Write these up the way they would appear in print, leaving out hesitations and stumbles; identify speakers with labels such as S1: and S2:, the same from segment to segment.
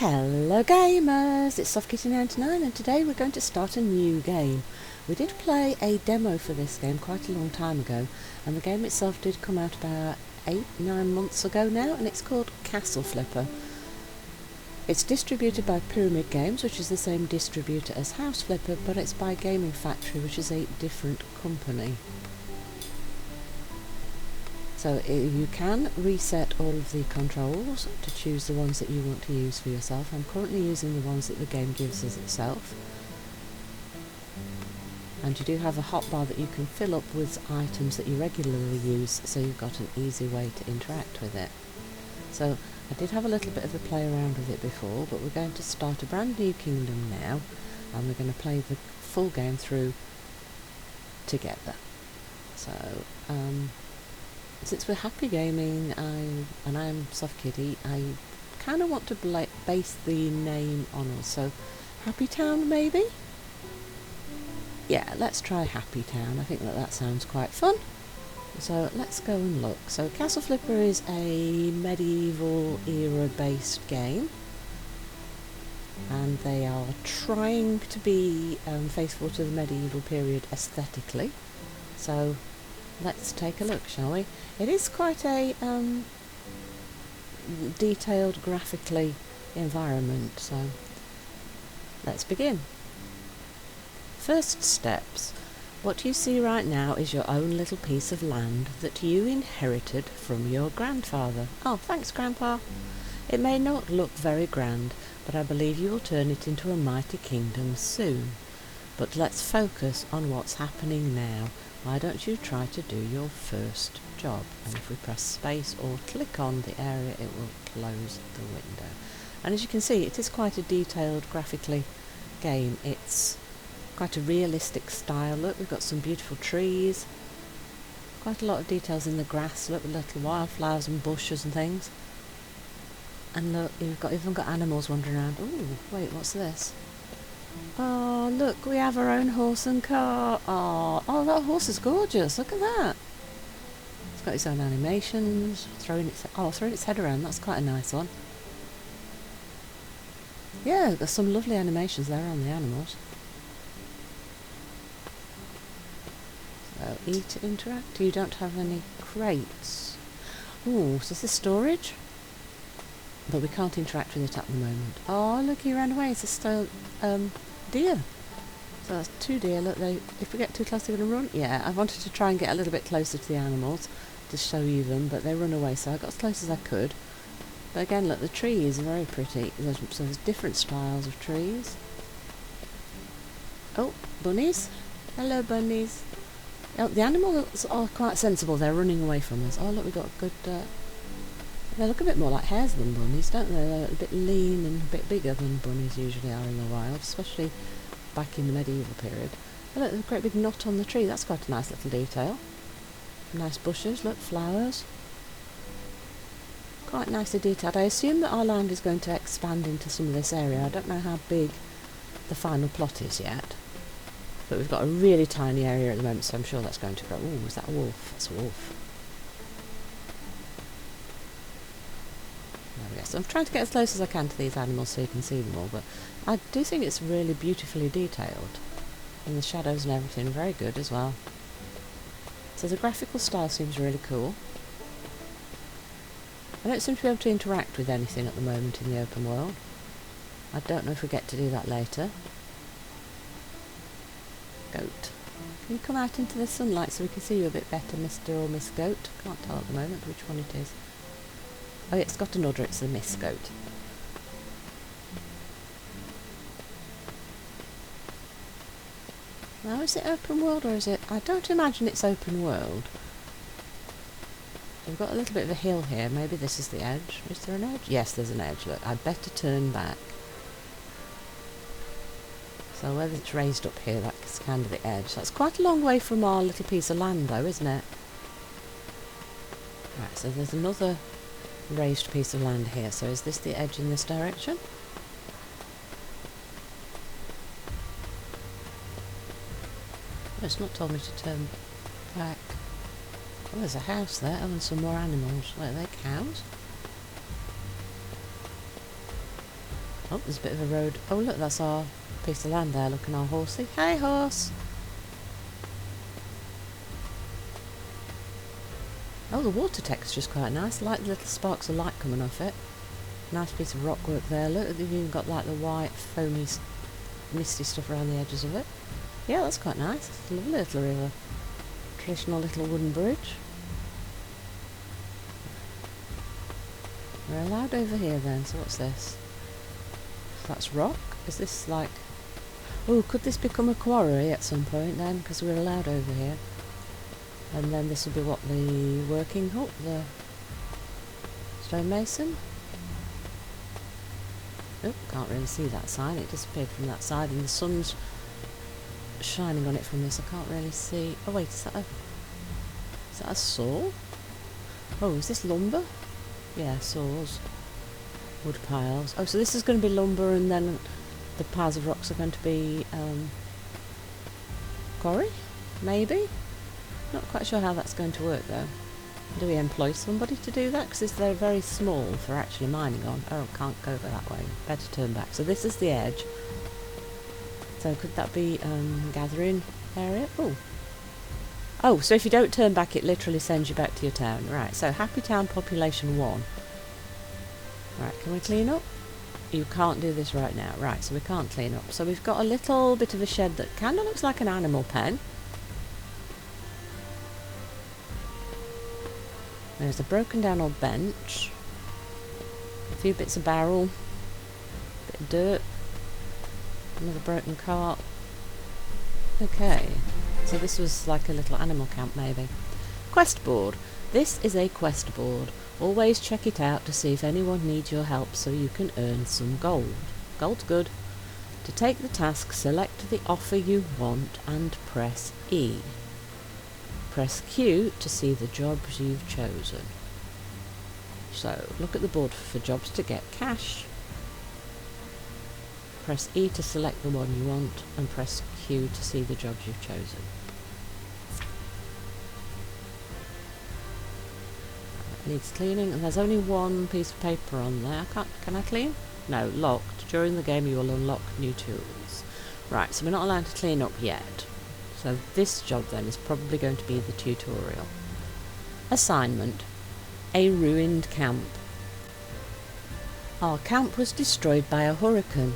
S1: Hello gamers, it's SoftKitty99 and today we're going to start a new game. We did play a demo for this game quite a long time ago, and the game itself did come out about 8-9 months ago now, and it's called Castle Flipper. It's distributed by Pyramid Games, which is the same distributor as House Flipper, but it's by Gaming Factory, which is a different company. So you can reset all of the controls to choose the ones that you want to use for yourself. I'm currently using the ones that the game gives us itself. And you do have a hotbar that you can fill up with items that you regularly use, so you've got an easy way to interact with it. So I did have a little bit of a play around with it before, but we're going to start a brand new kingdom now, and we're going to play the full game through together. So since we're happy gaming and I'm SoftKitty, I kind of want to base the name on us. So Happy Town maybe? Yeah, let's try Happy Town. I think that sounds quite fun. So let's go and look. So Castle Flipper is a medieval era based game, and they are trying to be faithful to the medieval period aesthetically. So let's take a look, shall we? It is quite a detailed graphically environment, so let's begin. First steps. What you see right now is your own little piece of land that you inherited from your grandfather. Oh, thanks, Grandpa. It may not look very grand, but I believe you will turn it into a mighty kingdom soon. But let's focus on what's happening now. Why don't you try to do your first job? And if we press space or click on the area, it will close the window. And as you can see, it is quite a detailed graphically game. It's quite a realistic style. Look, we've got some beautiful trees, quite a lot of details in the grass. Look, with little wildflowers and bushes and things. And look, you've even got animals wandering around. Ooh, wait, what's this? Oh, look, we have our own horse and car. Oh, that horse is gorgeous. Look at that. It's got its own animations. Throwing its head around. That's quite a nice one. Yeah, there's some lovely animations there on the animals. So, E to interact. You don't have any crates. Ooh, so this is storage? But we can't interact with it at the moment. Oh, look, he ran away. It's a deer. So that's 2 deer. Look, if we get too close, they're going to run. Yeah, I wanted to try and get a little bit closer to the animals to show you them, but they run away, so I got as close as I could. But again, look, the trees are very pretty. So there's different styles of trees. Oh, bunnies. Hello, bunnies. Oh, the animals are quite sensible. They're running away from us. Oh, look, we've got a good... they look a bit more like hares than bunnies, don't they? They're a bit lean and a bit bigger than bunnies usually are in the wild, especially back in the medieval period. Oh, look, there's a great big knot on the tree. That's quite a nice little detail. Nice bushes, look, flowers. Quite nicely detailed. I assume that our land is going to expand into some of this area. I don't know how big the final plot is yet, but we've got a really tiny area at the moment, so I'm sure that's going to grow. Ooh, is that a wolf? That's a wolf. So I'm trying to get as close as I can to these animals so you can see them all, but I do think it's really beautifully detailed, and the shadows and everything very good as well. So the graphical style seems really cool. I don't seem to be able to interact with anything at the moment in the open world. I don't know if we get to do that later. Goat. Can you come out into the sunlight so we can see you a bit better, Mr. or Miss Goat? Can't tell at the moment which one it is. Oh, it's got an udder, it's the Miss Goat. Now, is it open world or is it... I don't imagine it's open world. We've got a little bit of a hill here. Maybe this is the edge. Is there an edge? Yes, there's an edge. Look, I'd better turn back. So whether it's raised up here, that's kind of the edge. That's quite a long way from our little piece of land, though, isn't it? Right, so there's another raised piece of land here. So is this the edge in this direction? Oh, it's not told me to turn back. Oh, there's a house there. Oh, and some more animals. Wait, are they cows? Oh, there's a bit of a road. Oh, look, that's our piece of land there. Looking our horsey. Hey, horse! Oh, the water texture's quite nice. I like the little sparks of light coming off it. Nice piece of rock work there. Look, they've even got like the white, foamy, misty stuff around the edges of it. Yeah, that's quite nice. It's a lovely little river. Traditional little wooden bridge. We're allowed over here then, so what's this? That's rock? Is this like... Oh, could this become a quarry at some point then? Because we're allowed over here. And then this will be what, the working hut? The stonemason? Oh, can't really see that sign. It disappeared from that side and the sun's shining on it from this. I can't really see... Oh wait, is that a saw? Oh, is this lumber? Yeah, saws. Wood piles. Oh, so this is going to be lumber and then the piles of rocks are going to be quarry? Maybe? Not quite sure how that's going to work though. Do we employ somebody to do that? Because they're very small for actually mining on. Oh, can't go that way. Better turn back. So this is the edge. So could that be gathering area? Oh. Oh, so if you don't turn back, it literally sends you back to your town. Right, so Happy Town population 1. Right, can we clean up? You can't do this right now. Right, so we can't clean up. So we've got a little bit of a shed that kind of looks like an animal pen. There's a broken down old bench. A few bits of barrel. A bit of dirt. Another broken cart. Okay. So this was like a little animal camp maybe. Quest board. This is a quest board. Always check it out to see if anyone needs your help so you can earn some gold. Gold's good. To take the task, select the offer you want and press E. Press Q to see the jobs you've chosen. So, look at the board for jobs to get cash. Press E to select the one you want and press Q to see the jobs you've chosen. It needs cleaning and there's only one piece of paper on there. Can I clean? No, locked. During the game you will unlock new tools. Right, so we're not allowed to clean up yet. So this job then is probably going to be the tutorial. Assignment. A ruined camp. Our camp was destroyed by a hurricane.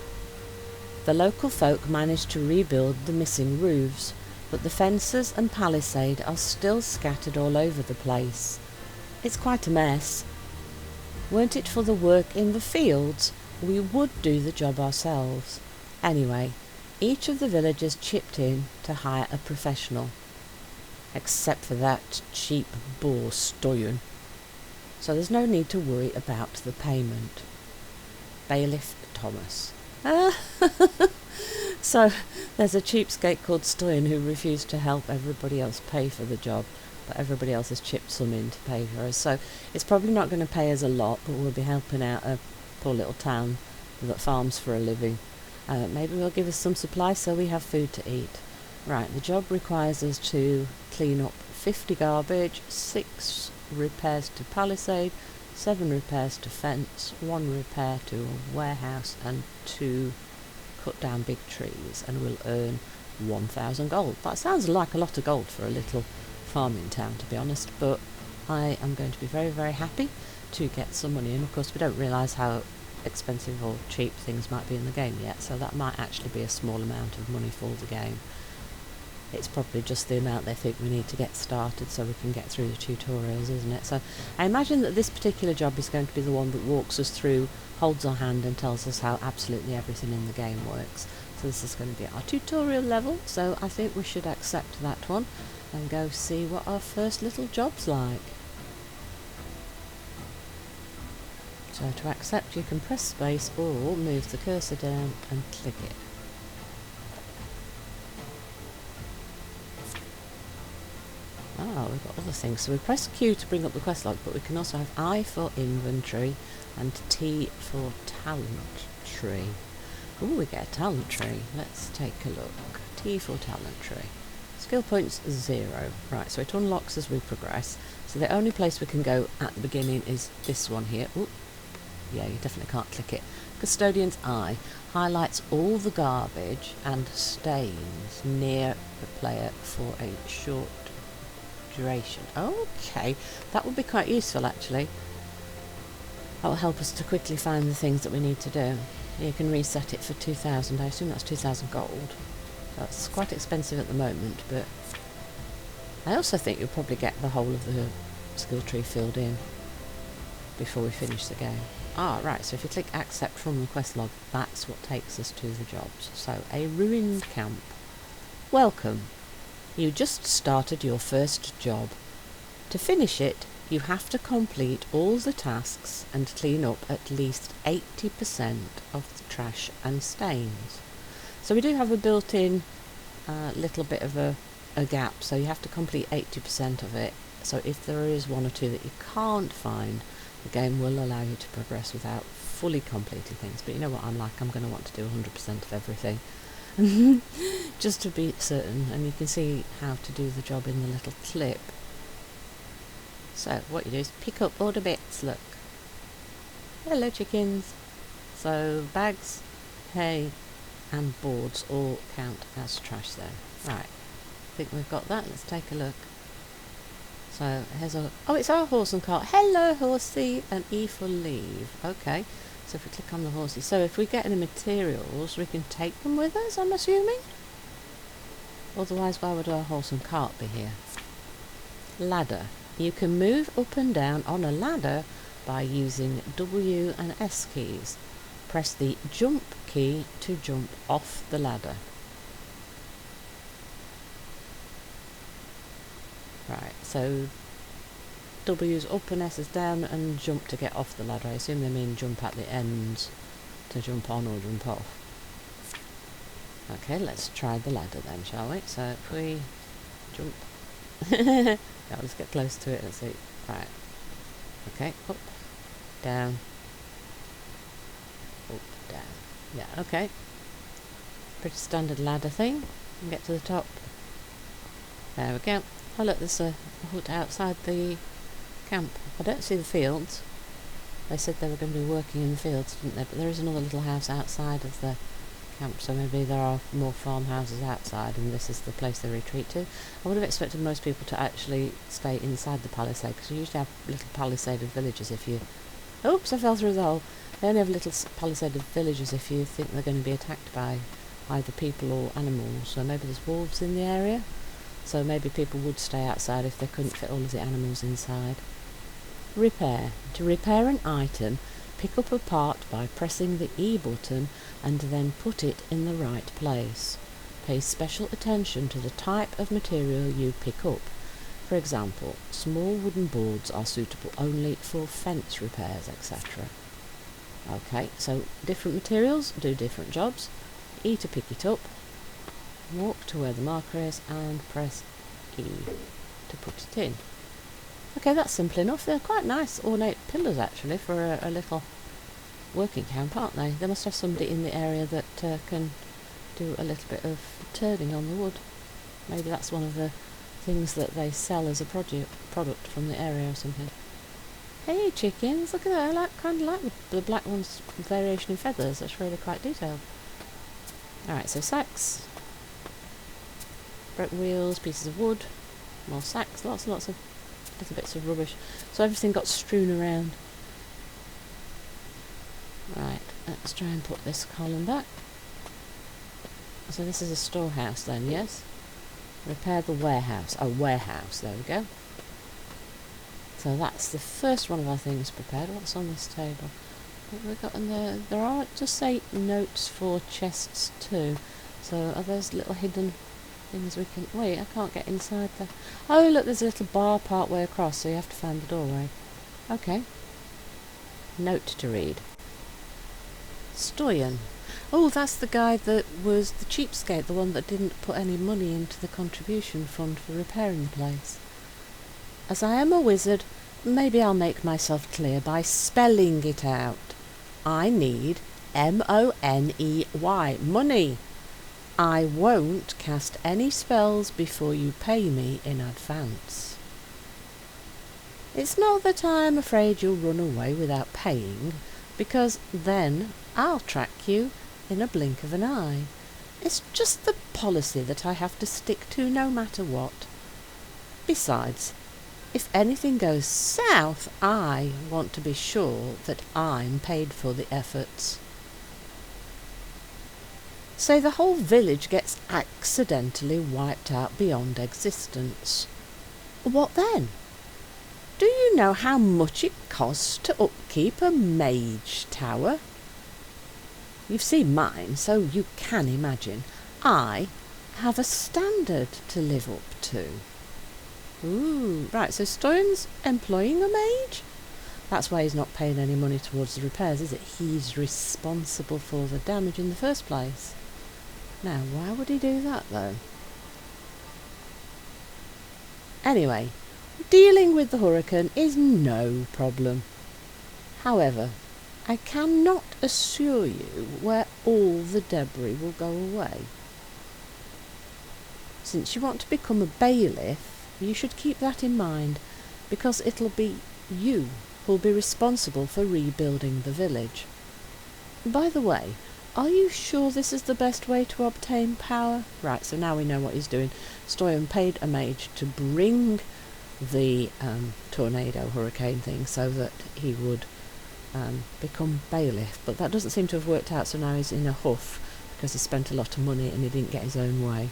S1: The local folk managed to rebuild the missing roofs, but the fences and palisade are still scattered all over the place. It's quite a mess. Weren't it for the work in the fields, we would do the job ourselves. Anyway, each of the villagers chipped in to hire a professional. Except for that cheap boor Stoyan. So there's no need to worry about the payment. Bailiff Thomas. So there's a cheapskate called Stoyan who refused to help everybody else pay for the job, but everybody else has chipped some in to pay for us. So it's probably not going to pay us a lot, but we'll be helping out a poor little town that farms for a living. Maybe we'll give us some supplies so we have food to eat. Right, the job requires us to clean up 50 garbage, 6 repairs to palisade, 7 repairs to fence, 1 repair to a warehouse, and 2 cut down big trees, and we'll earn 1,000 gold. That sounds like a lot of gold for a little farming town, to be honest, but I am going to be very, very happy to get some money, and of course we don't realise how expensive or cheap things might be in the game yet, so that might actually be a small amount of money for the game. It's probably just the amount they think we need to get started so we can get through the tutorials, isn't it? So I imagine that this particular job is going to be the one that walks us through, holds our hand and tells us how absolutely everything in the game works. So this is going to be our tutorial level, so I think we should accept that one and go see what our first little job's like. So to accept you can press space or move the cursor down and click it. Ah, we've got other things. So we press Q to bring up the quest log, but we can also have I for inventory and T for talent tree. Ooh, we get a talent tree. Let's take a look. T for talent tree. Skill points 0. Right, so it unlocks as we progress. So the only place we can go at the beginning is this one here. Ooh. Yeah, you definitely can't click it. Custodian's eye highlights all the garbage and stains near the player for a short duration. Okay, that would be quite useful actually. That will help us to quickly find the things that we need to do. You can reset it for 2,000. I assume that's 2,000 gold. That's quite expensive at the moment, but I also think you'll probably get the whole of the skill tree filled in before we finish the game. Right, so if you click accept from the quest log, that's what takes us to the jobs. So, a ruined camp. Welcome. You just started your first job. To finish it, you have to complete all the tasks and clean up at least 80% of the trash and stains. So we do have a built-in little bit of a gap, so you have to complete 80% of it. So if there is one or two that you can't find, the game will allow you to progress without fully completing things. But you know what I'm like, I'm going to want to do 100% of everything. Just to be certain, and you can see how to do the job in the little clip. So what you do is pick up all the bits, look. Hello chickens. So bags, hay and boards all count as trash then. Right, I think we've got that, let's take a look. So here's it's our horse and cart. Hello horsey, and E for leave. Okay, so if we click on the horsey, so if we get any materials we can take them with us, I'm assuming. Otherwise why would our horse and cart be here? Ladder. You can move up and down on a ladder by using W and S keys. Press the jump key to jump off the ladder. Right, so W is up and S is down and jump to get off the ladder. I assume they mean jump at the ends to jump on or jump off. Okay, let's try the ladder then, shall we? So if we jump... Yeah, let's get close to it, let's see. Right. Okay, up, down, up, down. Yeah, okay. Pretty standard ladder thing. And get to the top. There we go. Oh look, there's a hut outside the camp. I don't see the fields. They said they were going to be working in the fields, didn't they? But there is another little house outside of the camp, so maybe there are more farmhouses outside and this is the place they retreat to. I would have expected most people to actually stay inside the palisade, because you usually have little palisaded villages if you... Oops, I fell through the hole. They only have little palisaded villages if you think they're going to be attacked by either people or animals. So maybe there's wolves in the area, so maybe people would stay outside if they couldn't fit all of the animals inside. Repair. To repair an item, pick up a part by pressing the E button and then put it in the right place. Pay special attention to the type of material you pick up. For example, small wooden boards are suitable only for fence repairs, etc. Okay, so different materials do different jobs. E to pick it up, walk to where the marker is and press E to put it in. Okay, that's simple enough. They're quite nice ornate pillars actually for a little working camp, aren't they? They must have somebody in the area that can do a little bit of turning on the wood. Maybe that's one of the things that they sell as a product from the area or something. Hey chickens, look at that. I kind of like the black one's variation in feathers. That's really quite detailed. Alright, so sacks, broken wheels, pieces of wood, more sacks, lots and lots of little bits of rubbish. So everything got strewn around. Right, let's try and put this column back. So this is a storehouse then, yes? Repair the warehouse. Oh, warehouse, there we go. So that's the first one of our things prepared. What's on this table? What have we got in there? There are, just say, notes for chests too. So are those little hidden things we can... Wait, I can't get inside the... Oh, look, there's a little bar part way across, so you have to find the doorway. Okay. Note to read. Stoyan. Oh, that's the guy that was the cheapskate, the one that didn't put any money into the contribution fund for repairing the place. As I am a wizard, maybe I'll make myself clear by spelling it out. I need M-O-N-E-Y, money. I won't cast any spells before you pay me in advance. It's not that I am afraid you'll run away without paying, because then I'll track you in a blink of an eye. It's just the policy that I have to stick to no matter what. Besides, if anything goes south, I want to be sure that I'm paid for the efforts. Say the whole village gets accidentally wiped out beyond existence. What then? Do you know how much it costs to upkeep a mage tower? You've seen mine, so you can imagine. I have a standard to live up to. Ooh, right, so Stoyan's employing a mage? That's why he's not paying any money towards the repairs, is it? He's responsible for the damage in the first place. Now, why would he do that, though? Anyway, dealing with the hurricane is no problem. However, I cannot assure you where all the debris will go away. Since you want to become a bailiff, you should keep that in mind, because it'll be you who'll be responsible for rebuilding the village. By the way, are you sure this is the best way to obtain power? Right, so now we know what he's doing. Stoyan paid a mage to bring the tornado hurricane thing so that he would become bailiff, but that doesn't seem to have worked out, so now he's in a huff because he spent a lot of money and he didn't get his own way.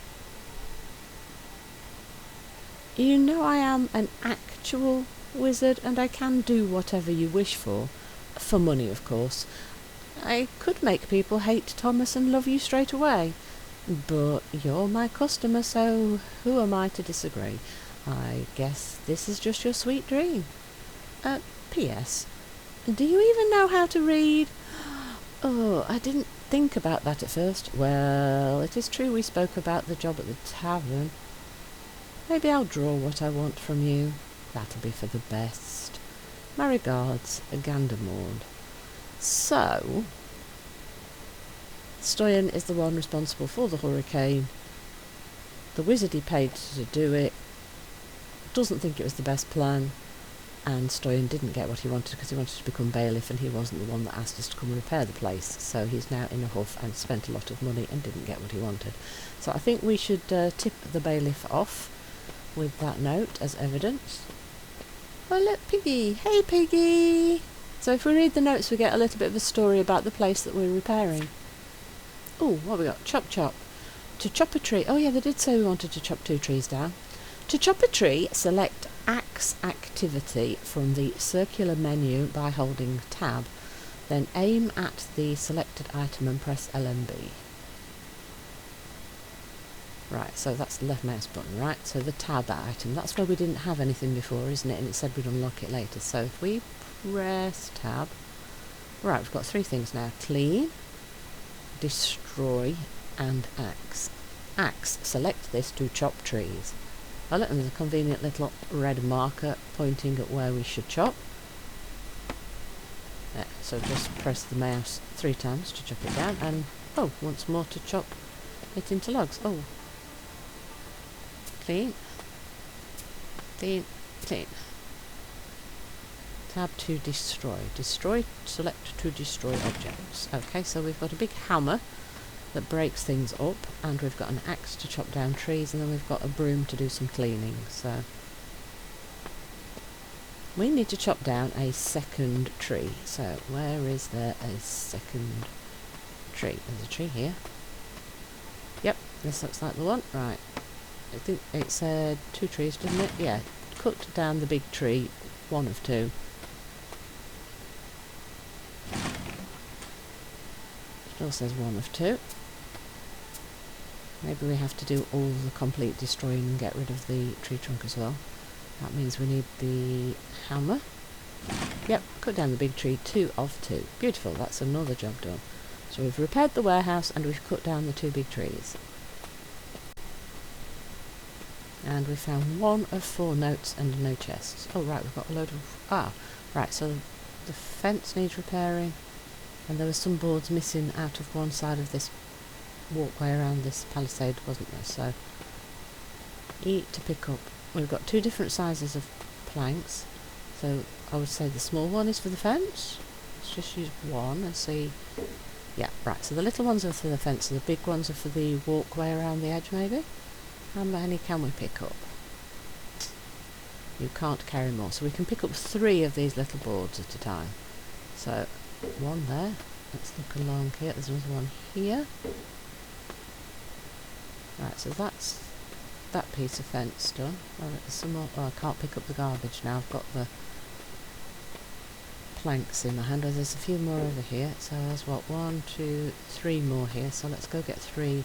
S1: You know I am an actual wizard and I can do whatever you wish for money of course. I could make people hate Thomas and love you straight away, but you're my customer, so who am I to disagree? I guess this is just your sweet dream. P.S. Do you even know how to read? Oh, I didn't think about that at first. Well, it is true we spoke about the job at the tavern. Maybe I'll draw what I want from you. That'll be for the best. My regards, Gandamord. So, Stoyan is the one responsible for the hurricane. The wizard he paid to do it doesn't think it was the best plan, and Stoyan didn't get what he wanted because he wanted to become bailiff and he wasn't the one that asked us to come and repair the place, so he's now in a huff and spent a lot of money and didn't get what he wanted. So I think we should tip the bailiff off with that note as evidence. Oh look, Piggy! Hey Piggy! So if we read the notes we get a little bit of a story about the place that we're repairing. Oh, what have we got? Chop chop. To chop a tree. Oh yeah, they did say we wanted to chop 2 trees down. To chop a tree, select Axe Activity from the circular menu by holding Tab. Then aim at the selected item and press LMB. Right, so that's the left mouse button, right? So the Tab item, that's where we didn't have anything before, isn't it? And it said we'd unlock it later. So if we press Tab... Right, we've got 3 things now. Clean, Destroy, and Axe. Axe, select this to chop trees. Oh look, there's a convenient little red marker pointing at where we should chop. Yeah, so just press the mouse 3 times to chop it down, and oh, once more to chop it into logs. Oh. Clean. Clean. Clean. Tab to destroy. Destroy, select to destroy objects. Okay, so we've got a big hammer that breaks things up, and we've got an axe to chop down trees, and then we've got a broom to do some cleaning. So we need to chop down a second tree. So where is there a second tree? There's a tree here. Yep, this looks like the one. Right. I think it said 2 trees, didn't it? Yeah. Cut down the big tree, 1 of 2. Still says 1 of 2. Maybe we have to do all the complete destroying and get rid of the tree trunk as well. That means we need the hammer. Yep, cut down the big tree, 2 of 2. Beautiful, that's another job done. So we've repaired the warehouse and we've cut down the 2 big trees. And we found 1 of 4 notes and no chests. Oh right, we've got a load of... right, so the fence needs repairing. And there were some boards missing out of one side of this walkway around this palisade, wasn't there? So, E to pick up. We've got 2 different sizes of planks. So I would say the small one is for the fence. Let's just use 1 and see Yeah, right, so the little ones are for the fence and the big ones are for the walkway around the edge, maybe? How many can we pick up? You can't carry more, so we can pick up 3 of these little boards at a time. So, one there. Let's look along here. There's another one here. Right, so that's that piece of fence done. Oh, there's some more. Oh, I can't pick up the garbage now. I've got the planks in my hand. Oh, there's a few more over here. So there's what, 1, 2, 3 more here. So let's go get 3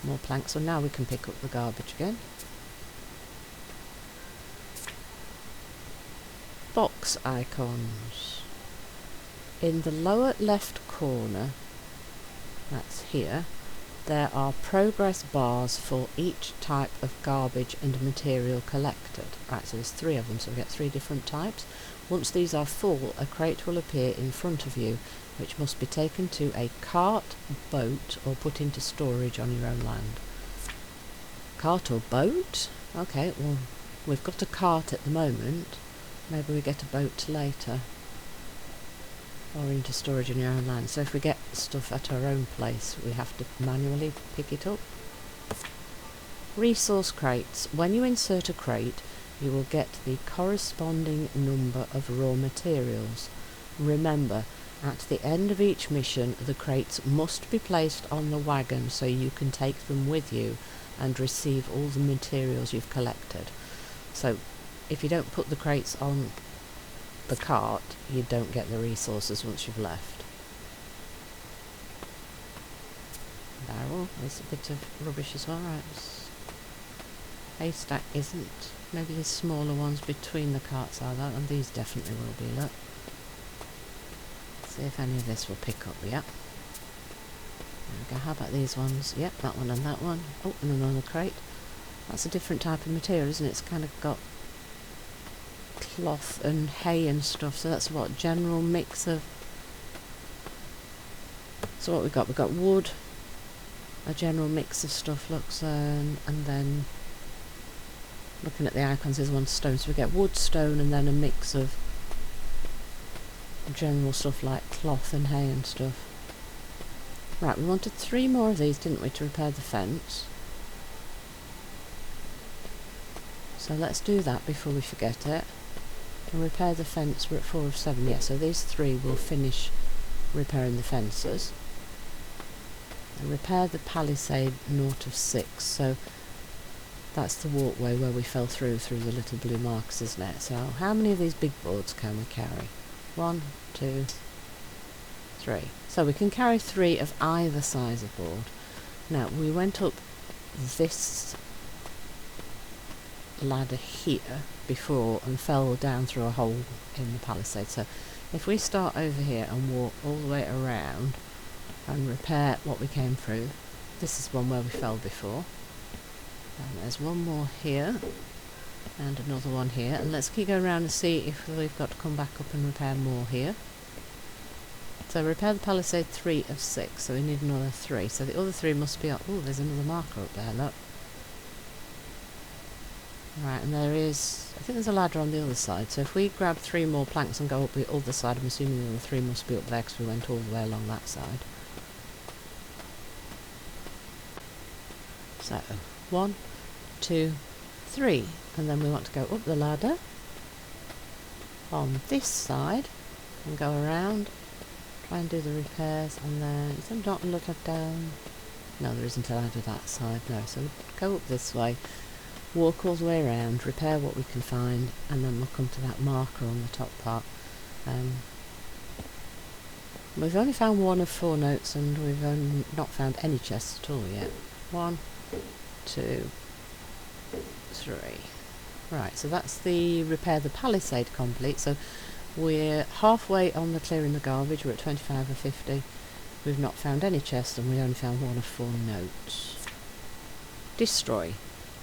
S1: more planks. So now we can pick up the garbage again. Box icons. In the lower left corner, that's here, there are progress bars for each type of garbage and material collected. Right, so there's 3 of them, so we get 3 different types. Once these are full, a crate will appear in front of you, which must be taken to a cart, boat, or put into storage on your own land. Cart or boat? Okay, well, we've got a cart at the moment. Maybe we get a boat later. Or into storage on your own land. So if we get stuff at our own place, we have to manually pick it up. Resource crates. When you insert a crate, you will get the corresponding number of raw materials. Remember, at the end of each mission, the crates must be placed on the wagon so you can take them with you and receive all the materials you've collected. So if you don't put the crates on the cart, you don't get the resources once you've left. Barrel, there's a bit of rubbish as well, right? Haystack isn't. Maybe the smaller ones between the carts are that, and these definitely will be, look. See if any of this will pick up, yep. There we go, how about these ones? Yep, that one and that one. Oh, and another crate. That's a different type of material, isn't it? It's kind of got cloth and hay and stuff, so that's what, general mix of. So what we've got wood, a general mix of stuff, looks, and then looking at the icons, there's one stone, so we get wood, stone, and then a mix of general stuff like cloth and hay and stuff. Right, we wanted 3 more of these, didn't we, to repair the fence? So let's do that before we forget it. And repair the fence, we're at 4 of 7, yeah, so these 3 will finish repairing the fences. And repair the palisade, 0 of 6, so that's the walkway where we fell through the little blue marks, isn't it? So how many of these big boards can we carry? 1, 2, 3. So we can carry 3 of either size of board. Now, we went up this ladder here before and fell down through a hole in the palisade. So if we start over here and walk all the way around and repair what we came through, this is one where we fell before. And there's one more here and another one here, and let's keep going around and see if we've got to come back up and repair more here. So repair the palisade, 3 of 6, so we need another 3, so the other 3 must be up. Oh, there's another marker up there, look. Right, and there is, I think there's a ladder on the other side, so if we grab 3 more planks and go up the other side, I'm assuming the other 3 must be up there because we went all the way along that side. So, 1, 2, 3, and then we want to go up the ladder on this side and go around, try and do the repairs, and then, is there not a ladder down? No, there isn't a ladder that side, no, so we'll go up this way. Walk all the way around, repair what we can find, and then we'll come to that marker on the top part. We've only found 1 of 4 notes, and we've not found any chests at all yet. 1, 2, 3. Right, so that's the repair the palisade complete. So we're halfway on the clearing the garbage. We're at 25 of 50. We've not found any chests, and we only found 1 of 4 notes. Destroy.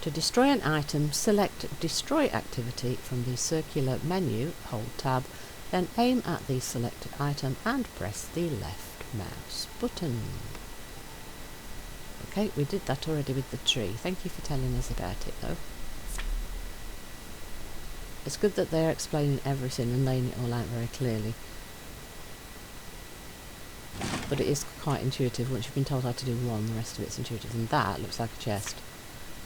S1: To destroy an item, select Destroy Activity from the circular menu, hold Tab, then aim at the selected item and press the left mouse button. Okay, we did that already with the tree. Thank you for telling us about it, though. It's good that they're explaining everything and laying it all out very clearly. but it is quite intuitive. Once you've been told how to do one, the rest of it's intuitive. And that looks like a chest.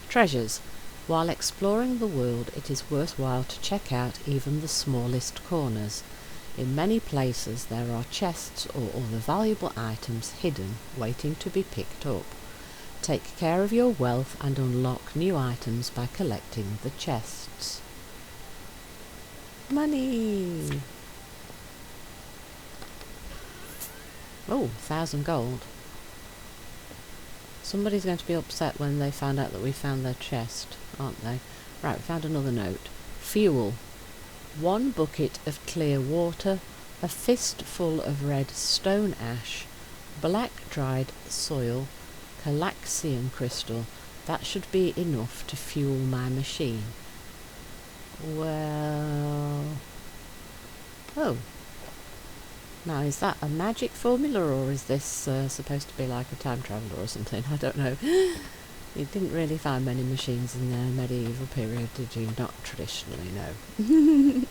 S1: Treasures. While exploring the world, it is worthwhile to check out even the smallest corners. In many places there are chests or other valuable items hidden, waiting to be picked up. Take care of your wealth and unlock new items by collecting the chests. Money! Oh, 1,000 gold. Somebody's going to be upset when they find out that we found their chest, aren't they? Right, we found another note. Fuel. 1 bucket of clear water, a fistful of red stone ash, black dried soil, Calaxium crystal. That should be enough to fuel my machine. Well... Oh. Now, is that a magic formula, or is this supposed to be like a time traveller or something? I don't know. You didn't really find many machines in the medieval period, did you? Not traditionally, no.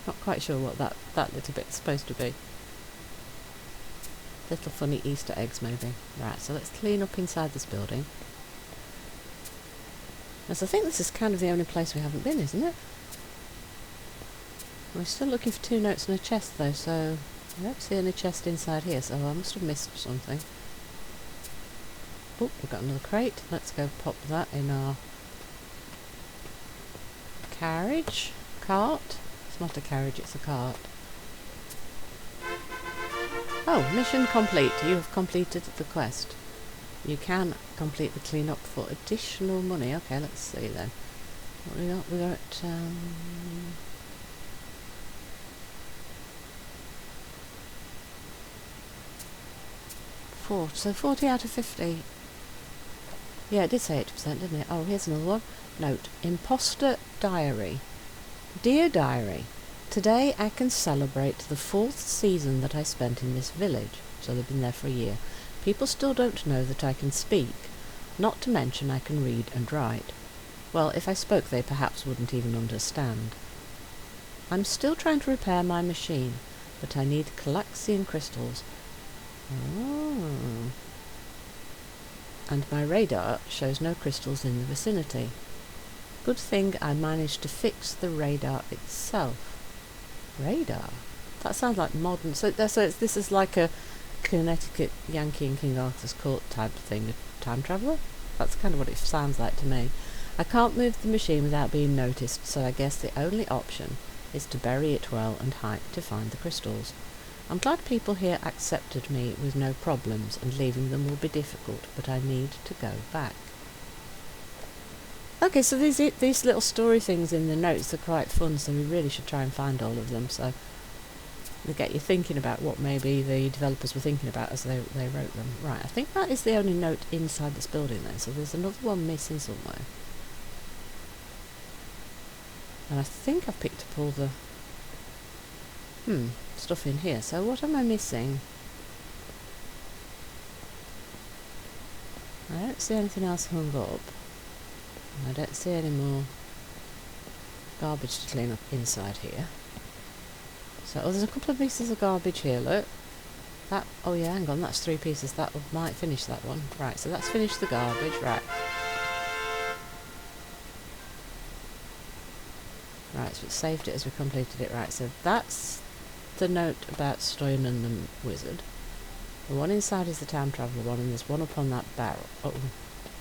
S1: Not quite sure what that little bit's supposed to be. Little funny Easter eggs, maybe. Right, so let's clean up inside this building. Yes, I think this is kind of the only place we haven't been, isn't it? We're still looking for 2 notes and a chest, though, so I don't see any chest inside here, so I must have missed something. Oh, we've got another crate. Let's go pop that in our carriage. Cart. It's not a carriage, it's a cart. Oh, mission complete. You have completed the quest. You can complete the clean-up for additional money. Okay, let's see then. What we got? We got... 4. So 40 out of 50. Yeah, it did say 80%, didn't it? Oh, here's another one. Note. Imposter Diary. Dear Diary, today I can celebrate the 4th season that I spent in this village. So they've been there for a year. People still don't know that I can speak. Not to mention I can read and write. Well, if I spoke they perhaps wouldn't even understand. I'm still trying to repair my machine, but I need Calaxian crystals. Oh. And my radar shows no crystals in the vicinity. Good thing I managed to fix the radar itself. Radar? That sounds like modern... So this is like a Connecticut Yankee in King Arthur's Court type thing, a time traveller? That's kind of what it sounds like to me. I can't move the machine without being noticed, so I guess the only option is to bury it well and hike to find the crystals. I'm glad people here accepted me with no problems, and leaving them will be difficult, but I need to go back. Okay, so these little story things in the notes are quite fun, so we really should try and find all of them, so they get you thinking about what maybe the developers were thinking about as they wrote them. Right, I think that is the only note inside this building then, so there's another one missing somewhere. And I think I've picked up all the stuff in here. So what am I missing? I don't see anything else hung up. I don't see any more garbage to clean up inside here. So there's a couple of pieces of garbage here, look. That, oh yeah, hang on, that's 3 pieces. That might finish that one. Right, so that's finished the garbage, right. Right, so it saved it as we completed it. Right, so that's the note about Stoyan the wizard. The one inside is the time traveller one, and there's one up on that barrel. Oh,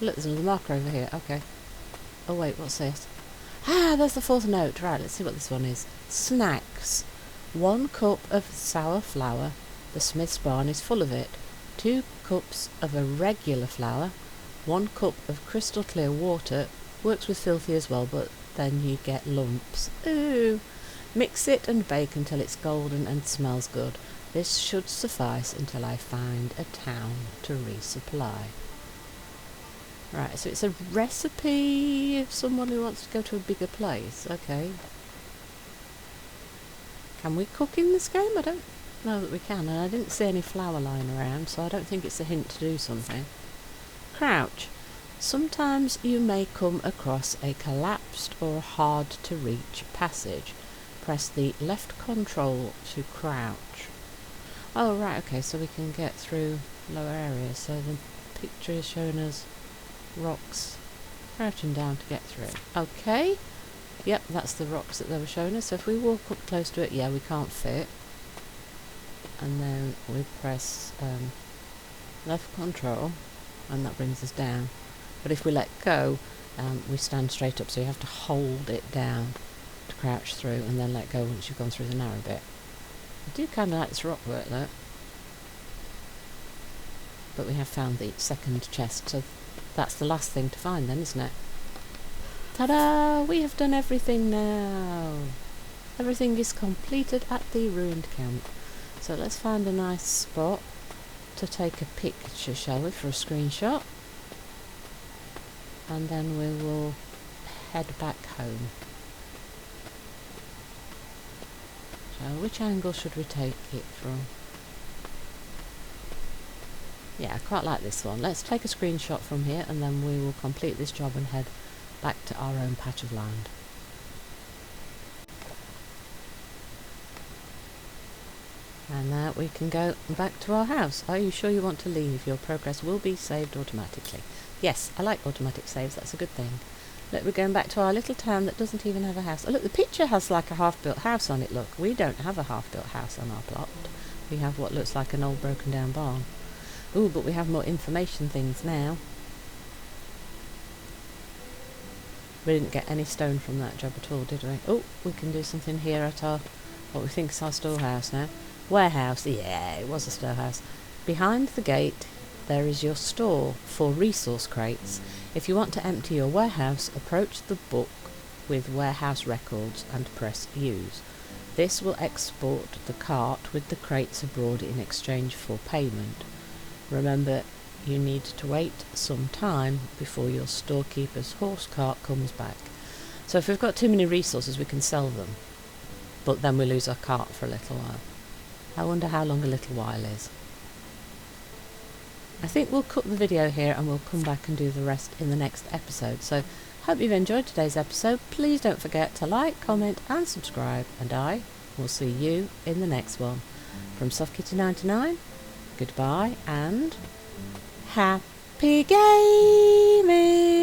S1: look, there's another marker over here. Okay. Oh wait, what's this? Ah, there's the 4th note. Right, let's see what this one is. Snacks. 1 cup of sour flour. The smith's barn is full of it. 2 cups of a regular flour. 1 cup of crystal clear water. Works with filthy as well, but then you get lumps. Ooh! Mix it and bake until it's golden and smells good. This should suffice until I find a town to resupply. Right, so it's a recipe of someone who wants to go to a bigger place. Okay. Can we cook in this game? I don't know that we can, and I didn't see any flour lying around, so I don't think it's a hint to do something. Crouch. Sometimes you may come across a collapsed or hard-to-reach passage. Press the left control to crouch. Oh right, okay, so we can get through lower areas. So the picture is showing us rocks crouching down to get through. Okay, yep, that's the rocks that they were showing us. So if we walk up close to it, yeah, we can't fit. And then we press left control and that brings us down. But if we let go, we stand straight up, so you have to hold it down to crouch through and then let go once you've gone through the narrow bit. I do kind of like this rock work though. But we have found the second chest, so that's the last thing to find then, isn't it? Ta-da! We have done everything now! Everything is completed at the ruined camp. So let's find a nice spot to take a picture, shall we, for a screenshot? And then we will head back home. So which angle should we take it from? Yeah, I quite like this one. Let's take a screenshot from here and then we will complete this job and head back to our own patch of land. And now we can go back to our house. Are you sure you want to leave? Your progress will be saved automatically. Yes, I like automatic saves, that's a good thing. Look, we're going back to our little town that doesn't even have a house. Oh look, the picture has like a half-built house on it, look. We don't have a half-built house on our plot. We have what looks like an old broken down barn. Ooh, but we have more information things now. We didn't get any stone from that job at all, did we? Oh, we can do something here at our, what we think is our storehouse now. Warehouse, yeah, it was a storehouse. Behind the gate there is your store for resource crates. If you want to empty your warehouse, approach the book with warehouse records and press use. This will export the cart with the crates abroad in exchange for payment. Remember, you need to wait some time before your storekeeper's horse cart comes back. So if we've got too many resources we can sell them, but then we lose our cart for a little while. I wonder how long a little while is. I think we'll cut the video here and we'll come back and do the rest in the next episode. So hope you've enjoyed today's episode. Please don't forget to like, comment and subscribe, and I will see you in the next one. From SoftKitty99, goodbye and happy gaming!